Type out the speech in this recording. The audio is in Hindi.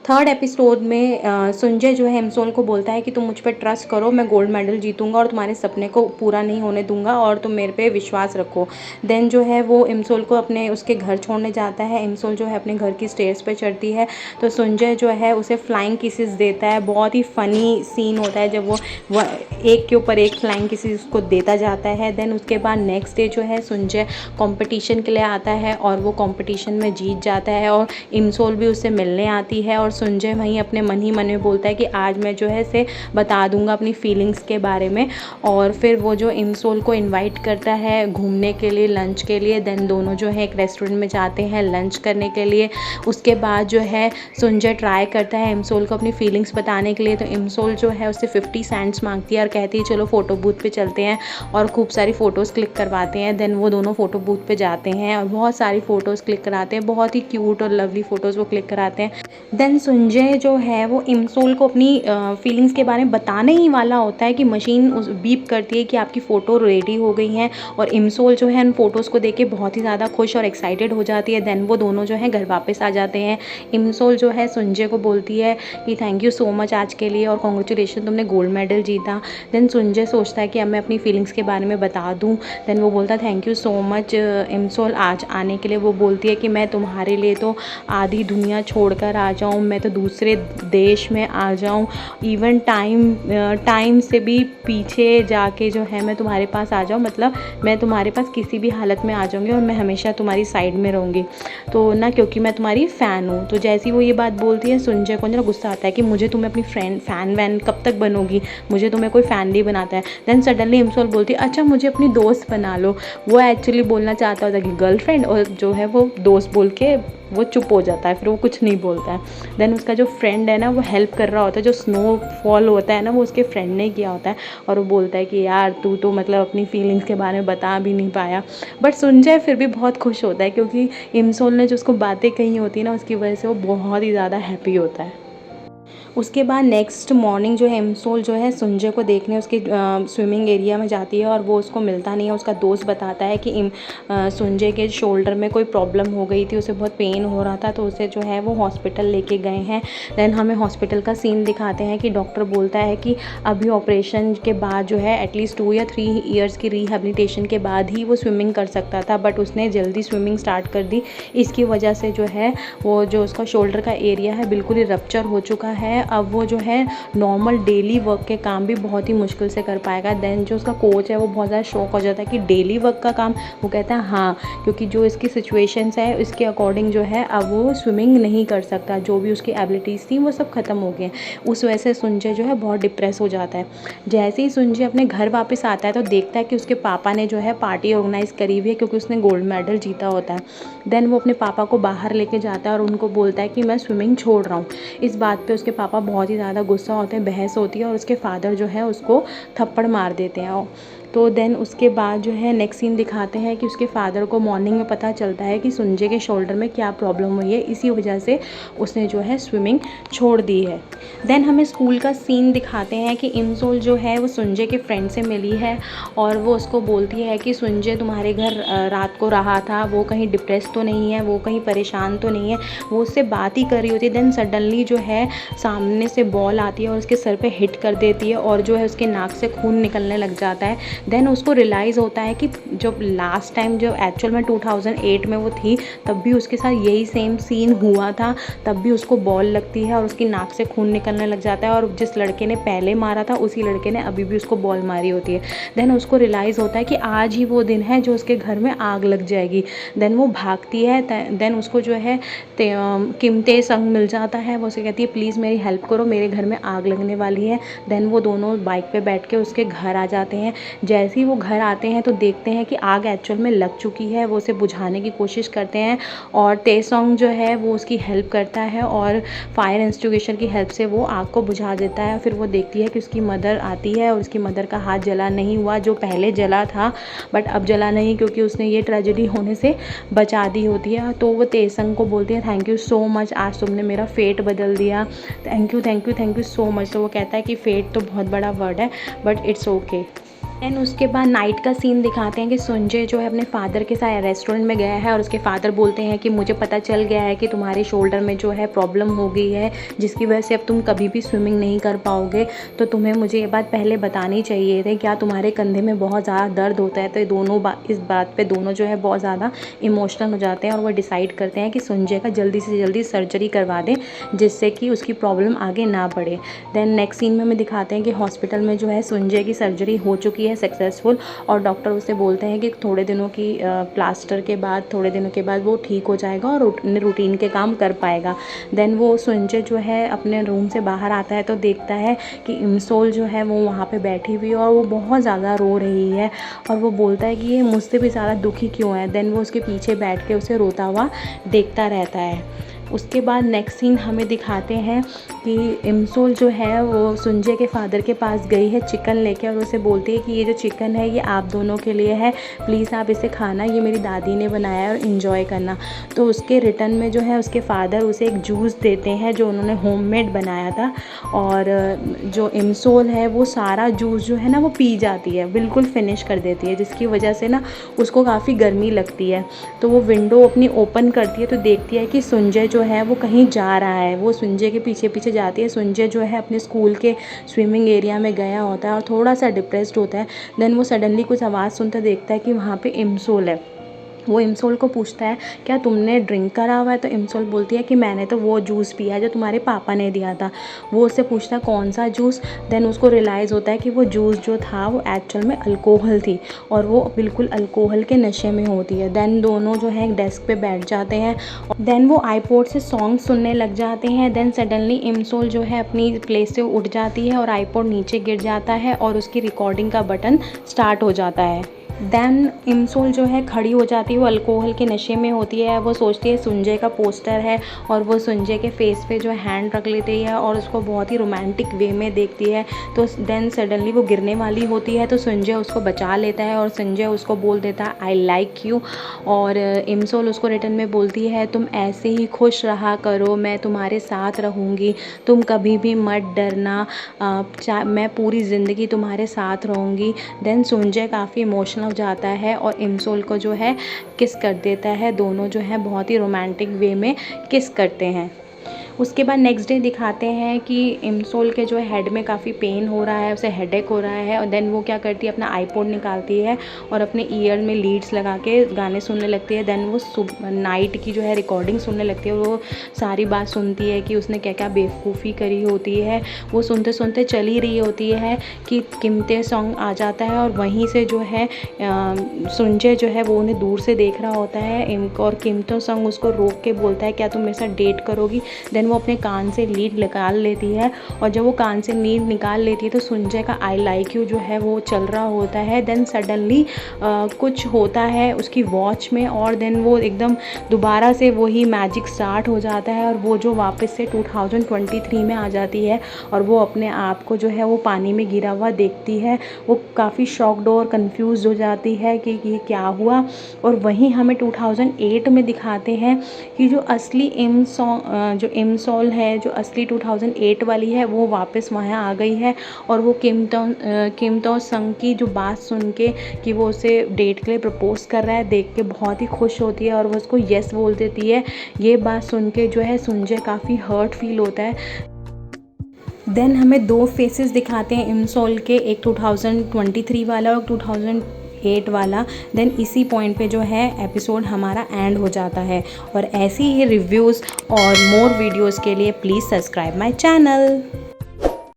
थर्ड एपिसोड में संजय जो है इमसोल को बोलता है कि तुम मुझ पे ट्रस्ट करो, मैं गोल्ड मेडल जीतूंगा और तुम्हारे सपने को पूरा नहीं होने दूंगा और तुम मेरे पे विश्वास रखो। देन जो है वो इमसोल को अपने उसके घर छोड़ने जाता है। इमसोल जो है अपने घर की स्टेयर्स पे चढ़ती है तो संजय जो है उसे फ्लाइंग किसेस देता है। बहुत ही फ़नी सीन होता है जब वो एक के ऊपर एक फ्लाइंग किसेस उसको देता जाता है। देन उसके बाद नेक्स्ट डे जो है संजय कंपटीशन के लिए आता है और वो कंपटीशन में जीत जाता है और इमसोल भी उससे मिलने आती है और संजय वहीं अपने मन ही मन में बोलता है कि आज मैं जो है से बता दूंगा अपनी फीलिंग्स के बारे में। और फिर वो जो इमसोल को इनवाइट करता है घूमने के लिए, लंच के लिए। देन दोनों जो है एक रेस्टोरेंट में जाते हैं लंच करने के लिए। उसके बाद जो है संजय ट्राई करता है इमसोल को अपनी फीलिंग्स बताने के लिए, तो इमसोल जो है उससे 50 सेंट्स मांगती है और कहती है चलो फ़ोटो बूथ पे चलते हैं और खूब सारी फ़ोटोज़ क्लिक करवाते हैं। देन वो दोनों फ़ोटो बूथ पे जाते हैं और बहुत सारी फ़ोटोज़ क्लिक कराते हैं, बहुत ही क्यूट और लवली फ़ोटोज़ वो क्लिक कराते हैं। देन संजय जो है वो इमसोल को अपनी फीलिंग्स के बारे में बताने ही वाला होता है कि मशीन उस बीप करती है कि आपकी फ़ोटो रेडी हो गई हैं और इमसोल जो है उन फ़ोटोज़ को देख के बहुत ही ज़्यादा खुश और एक्साइटेड हो जाती है। देन वो दोनों जो है घर वापस आ जाते हैं। इमसोल जो है संजय को बोलती है कि थैंक यू सो मच आज के लिए और कॉन्ग्रेचुलेशन, तुमने गोल्ड मेडल जीता। देन संजय सोचता है कि अब मैं अपनी फीलिंग्स के बारे में बता दूँ। देन वो बोलता है thank you so much Im Sol आज आने के लिए। वो बोलती है कि मैं तुम्हारे लिए तो आधी दुनिया छोड़कर आ जाऊँ, मैं तो दूसरे देश में आ जाऊँ, इवन टाइम से भी पीछे जाके जो है मैं तुम्हारे पास आ जाऊँ, मतलब मैं तुम्हारे पास किसी भी हालत में आ जाऊँगी और मैं हमेशा तुम्हारी साइड में रहूँगी, तो ना क्योंकि मैं तुम्हारी फ़ैन हूँ। तो जैसे ही वो ये बात बोलती है संजय को ना गुस्सा आता है कि मुझे तुम्हें अपनी फ़ैन वैन कब तक बनोगी, मुझे तुम्हें कोई फ़ैन नहीं बनाता है। देन सडनली इमसोल बोलती है अच्छा मुझे अपनी दोस्त बना लो। वो एक्चुअली बोलना चाहता होता है कि गर्लफ्रेंड, और जो है वो दोस्त बोल के वो चुप हो जाता है, फिर वो कुछ नहीं बोलता है। देन उसका जो फ्रेंड है ना वो हेल्प कर रहा होता है, जो स्नोफॉल होता है ना वो उसके फ्रेंड ने किया होता है और वो बोलता है कि यार तू तो मतलब अपनी फीलिंग्स के बारे में बता भी नहीं पाया। बट संजय फिर भी बहुत खुश होता है क्योंकि इमसोल ने जो उसको बातें कही होती है ना उसकी वजह से वो बहुत ही ज़्यादा हैप्पी होता है। उसके बाद नेक्स्ट मॉर्निंग जो है इमसोल जो है संजय को देखने उसके स्विमिंग एरिया में जाती है और वो उसको मिलता नहीं है। उसका दोस्त बताता है कि संजय के शोल्डर में कोई प्रॉब्लम हो गई थी, उसे बहुत पेन हो रहा था, तो उसे जो है वो हॉस्पिटल लेके गए हैं। देन हमें हॉस्पिटल का सीन दिखाते हैं कि डॉक्टर बोलता है कि अभी ऑपरेशन के बाद जो है एटलीस्ट 2 या 3 ईयर्स की रिहेबिलिटेशन के बाद ही वो स्विमिंग कर सकता था, बट उसने जल्दी स्विमिंग स्टार्ट कर दी। इसकी वजह से जो है वो जो उसका शोल्डर का एरिया है बिल्कुल ही रप्चर हो चुका है। अब वो जो है नॉर्मल डेली वर्क के काम भी बहुत ही मुश्किल से कर पाएगा। देन जो उसका कोच है वो बहुत ज़्यादा शॉक हो जाता है कि डेली वर्क का काम, वो कहता है हाँ, क्योंकि जो इसकी सिचुएशंस है इसके अकॉर्डिंग जो है अब वो स्विमिंग नहीं कर सकता, जो भी उसकी एबिलिटीज़ थी वो सब ख़त्म हो गए। उस वजह से संजय जो है बहुत डिप्रेस हो जाता है। जैसे ही संजय अपने घर वापस आता है तो देखता है कि उसके पापा ने जो है पार्टी ऑर्गेनाइज़ करी हुई है क्योंकि उसने गोल्ड मेडल जीता होता है। देन वो अपने पापा को बाहर लेके जाता है और उनको बोलता है कि मैं स्विमिंग छोड़ रहा हूँ। इस बात पे उसके पापा बहुत ही ज़्यादा गुस्सा होते हैं, बहस होती है और उसके फादर जो है उसको थप्पड़ मार देते हैं। तो देन उसके बाद जो है नेक्स्ट सीन दिखाते हैं कि उसके फादर को मॉर्निंग में पता चलता है कि संजय के शोल्डर में क्या प्रॉब्लम हुई है, इसी वजह से उसने जो है स्विमिंग छोड़ दी है। देन हमें स्कूल का सीन दिखाते हैं कि इमसोल जो है वो संजय के फ्रेंड से मिली है और वो उसको बोलती है कि संजय तुम्हारे घर रात को रहा था, वो कहीं डिप्रेस तो नहीं है, वो कहीं परेशान तो नहीं है, वो उससे बात ही कर रही होती है। देन सडनली जो है सामने से बॉल आती है और उसके सर पे हिट कर देती है और जो है उसके नाक से खून निकलने लग जाता है। देन उसको रियलाइज़ होता है कि जब लास्ट टाइम जो एक्चुअल में 2008 में वो थी तब भी उसके साथ यही सेम सीन हुआ था, तब भी उसको बॉल लगती है और उसकी नाक से खून निकलने लग जाता है और जिस लड़के ने पहले मारा था उसी लड़के ने अभी भी उसको बॉल मारी होती है। देन उसको रियलाइज़ होता है कि आज ही वो दिन है जो उसके घर में आग लग जाएगी। देन वो भागती है। देन उसको जो है किमते संग मिल जाता है, वो उसे कहती है प्लीज़ मेरी हेल्प करो, मेरे घर में आग लगने वाली है। देन वो दोनों बाइक पे बैठ के उसके घर आ जाते हैं। जैसे ही वो घर आते हैं तो देखते हैं कि आग एक्चुअल में लग चुकी है। वो उसे बुझाने की कोशिश करते हैं और तेसोंग जो है वो उसकी हेल्प करता है और फायर एक्सटिंग्विशर की हेल्प से वो आग को बुझा देता है। फिर वो देखती है कि उसकी मदर आती है और उसकी मदर का हाथ जला नहीं हुआ, जो पहले जला था बट अब जला नहीं क्योंकि उसने ये ट्रेजेडी होने से बचा दी होती है। तो वो तेसंग को बोलती है थैंक यू सो मच, आज तुमने मेरा फेट बदल दिया, thank you thank you thank you so much. तो वो कहता है कि फेट तो बहुत बड़ा वर्ड है बट इट्स ओके। देन उसके बाद नाइट का सीन दिखाते हैं कि संजय जो है अपने फादर के साथ रेस्टोरेंट में गया है और उसके फादर बोलते हैं कि मुझे पता चल गया है कि तुम्हारे शोल्डर में जो है प्रॉब्लम हो गई है, जिसकी वजह से अब तुम कभी भी स्विमिंग नहीं कर पाओगे, तो तुम्हें मुझे ये बात पहले बतानी चाहिए थी। क्या तुम्हारे कंधे में बहुत ज़्यादा दर्द होता है? तो ये दोनों इस बात पर दोनों जो है बहुत ज़्यादा इमोशनल हो जाते हैं और वो डिसाइड करते हैं कि संजय का जल्दी से जल्दी सर्जरी करवा दें, जिससे कि उसकी प्रॉब्लम आगे ना बढ़े। देन नेक्स्ट सीन में हमें दिखाते हैं कि हॉस्पिटल में जो है संजय की सर्जरी हो चुकी है सक्सेसफुल, और डॉक्टर उसे बोलते हैं कि थोड़े दिनों की प्लास्टर के बाद थोड़े दिनों के बाद वो ठीक हो जाएगा और रूटीन के काम कर पाएगा। देन वो संजय जो है अपने रूम से बाहर आता है तो देखता है कि इमसोल जो है वो वहाँ पे बैठी हुई है और वो बहुत ज़्यादा रो रही है, और वो बोलता है कि ये मुझसे भी ज़्यादा दुखी क्यों है। देन वो उसके पीछे बैठ के उसे रोता हुआ देखता रहता है। उसके बाद नेक्स्ट सीन हमें दिखाते हैं कि इमसोल जो है वो संजय के फादर के पास गई है चिकन लेके, और उसे बोलती है कि ये जो चिकन है ये आप दोनों के लिए है, प्लीज़ आप इसे खाना, ये मेरी दादी ने बनाया है और इन्जॉय करना। तो उसके रिटर्न में जो है उसके फादर उसे एक जूस देते हैं जो उन्होंने होममेड बनाया था, और जो इमसोल है वो सारा जूस जो है ना वो पी जाती है, बिल्कुल फिनिश कर देती है, जिसकी वजह से ना उसको काफ़ी गर्मी लगती है। तो वो विंडो अपनी ओपन करती है तो देखती है कि संजय जो है वो कहीं जा रहा है। वो संजय के पीछे पीछे जाती है। संजय जो है अपने स्कूल के स्विमिंग एरिया में गया होता है और थोड़ा सा डिप्रेस्ड होता है। देन वो सडनली कुछ आवाज़ सुनता देखता है कि वहाँ पे इमसोल है। वो इमसोल को पूछता है क्या तुमने ड्रिंक करा हुआ है? तो इमसोल बोलती है कि मैंने तो वो जूस पिया जो तुम्हारे पापा ने दिया था। वो उससे पूछता है कौन सा जूस? देन उसको रियलाइज़ होता है कि वो जूस जो था वो एक्चुअल में अल्कोहल थी, और वो बिल्कुल अल्कोहल के नशे में होती है। देन दोनों जो है एक डेस्क पे बैठ जाते हैं, देन वो आईपॉड से सॉन्ग सुनने लग जाते हैं। देन सडनली इमसोल जो है अपनी प्लेस से उठ जाती है और आईपॉड नीचे गिर जाता है और उसकी रिकॉर्डिंग का बटन स्टार्ट हो जाता है। देन इमसोल जो है खड़ी हो जाती है, वो अल्कोहल के नशे में होती है। वो सोचती है संजय का पोस्टर है, और वो संजय के फेस पे जो हैंड रख लेती है और उसको बहुत ही रोमांटिक वे में देखती है। तो देन सडनली वो गिरने वाली होती है तो संजय उसको बचा लेता है और संजय उसको बोल देता है आई लाइक यू, और इमसोल उसको रिटर्न में बोलती है तुम ऐसे ही खुश रहा करो, मैं तुम्हारे साथ रहूँगी, तुम कभी भी मत डरना, मैं पूरी ज़िंदगी तुम्हारे साथ रहूँगी। देन संजय काफ़ी इमोशनल हो जाता है और इमसोल को जो है किस कर देता है। दोनों जो है बहुत ही रोमांटिक वे में किस करते हैं। उसके बाद नेक्स्ट डे दिखाते हैं कि इमसोल के जो हेड में काफ़ी पेन हो रहा है, उसे हेडेक हो रहा है, और देन वो क्या करती है अपना आईपॉड निकालती है और अपने ईयर में लीड्स लगा के गाने सुनने लगती है। देन वो नाइट की जो है रिकॉर्डिंग सुनने लगती है, वो सारी बात सुनती है कि उसने क्या क्या बेवकूफ़ी करी होती है। वो सुनते सुनते चल ही रही होती है कि कीमते सॉन्ग आ जाता है, और वहीं से जो है संजय जो है वो उन्हें दूर से देख रहा होता है, और कीमते सॉन्ग उसको रोक के बोलता है क्या तुम मेरे साथ डेट करोगी? देन वो अपने कान से लीड निकाल लेती है, और जब वो कान से लीड निकाल लेती है तो संजय का आई लाइक यू जो है वो चल रहा होता है। देन सडनली कुछ होता है उसकी वॉच में, और देन वो एकदम दोबारा से वही मैजिक स्टार्ट हो जाता है, और वो जो वापस से 2023 में आ जाती है, और वो अपने आप को जो है वो पानी में गिरा हुआ देखती है। वो काफ़ी शॉक्ड और कंफ्यूज हो जाती है कि ये क्या हुआ। और वहीं हमें 2008 में दिखाते हैं कि जो असली इमसोल है, जो असली 2008 वाली है, वो वापस वहाँ आ गई है, और वो किमतो संग की जो बात सुन के कि वो उसे डेट के लिए प्रपोज कर रहा है देख के बहुत ही खुश होती है और वो उसको येस बोल देती है। ये बात सुन के जो है संजय काफ़ी हर्ट फील होता है। देन हमें दो फेसेस दिखाते हैं इमसोल के, एक 2023 वाला और 2008 वाला। देन इसी पॉइंट पे जो है एपिसोड हमारा एंड हो जाता है। और ऐसी ही रिव्यूज़ और मोर वीडियोज़ के लिए प्लीज़ सब्सक्राइब माय चैनल।